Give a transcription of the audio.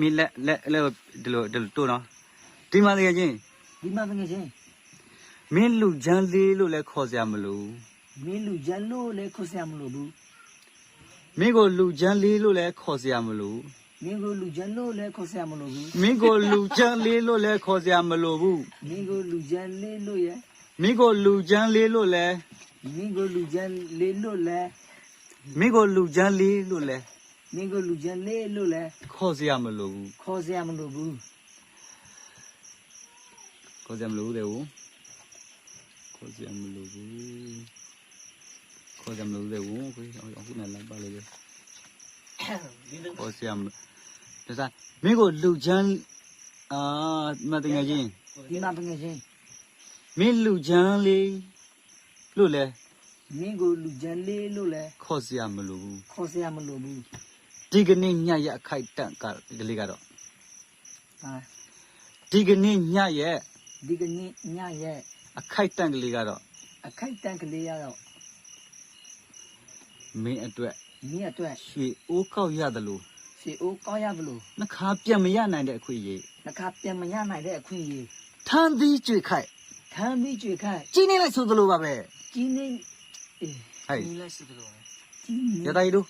มีแล้วเดี๋ยวตัวเนาะดีมาเลยจริง ဒီမှာငယ်ချင်း မင်းလူချမ်းလေးလို့လည်းခေါ်စရာမလို မင်းလူကြလို့လည်းခေါ်စရာမလိုဘူး မင်းကိုလူချမ်းလေးလို့လည်းခေါ်စရာမလို မင်းကိုလူကြလို့လည်းခေါ်စရာမလိုဘူး မင်းကိုလူချမ်းလေးလို့လည်းခေါ်စရာမလိုဘူး မင်းကိုလူကြလေးလို့ရ မင်းကိုလူချမ်းလေးလို့လည်း မင်းကိုလူကြလေးလို့လည်း မင်းကိုလူချမ်းလေးလို့လည်း မင်းကိုလူကြလေးလို့လည်း ခေါ်စရာမလိုဘူး ခေါ်စရာမလိုဘူး ခေါ်စရာမလိုဘူးတဲ့ဦးခေါ်စရာမလိုဘူးခေါ်စရာမလိုတဲ့ဦးကိုအခုနဲ့လိုက်ပါလေခေါ်စရာမဒါစားမင်းကိုလူချမ်းမတငယ်ချင်း ဒီမှာငယ်ချင်း မင်းလူချမ်းလေးလို့လည်း မင်းကိုလူကြလေးလို့လည်း ခေါ်စရာမလိုဘူး ခေါ်စရာမလိုဘူး ဒီကနေ့ညရဲ့အခိုက်တန့်ကလေးကတော့ ဟာ ဒီကနေ့ညရဲ့ ဒီကနေ့ညရဲ့ အခိုက်တန့်ကလေးကတော့ အခိုက်တန်ကလေးရတော့ မင်းအတွက် မင်းအတွက် ရွှေအိုးကောက်ရတယ်လို့ ရှေအိုးကောင်းရဘလို့ နှခါပြန်မရနိုင်တဲ့အခွင့်အရေး တစ်ခါပြန်မရနိုင်တဲ့အခွင့်အရေး ထမ်းသီးကြွေခိုက် ထမ်းပြီးကြွေခိုက် ကြီးနေလိုက်ဆိုသလိုပါပဲ ကြီးနေအေး ဟဲ့ ကြီးလိုက်စသလိုကြီးနေ ရတိုင်းတို့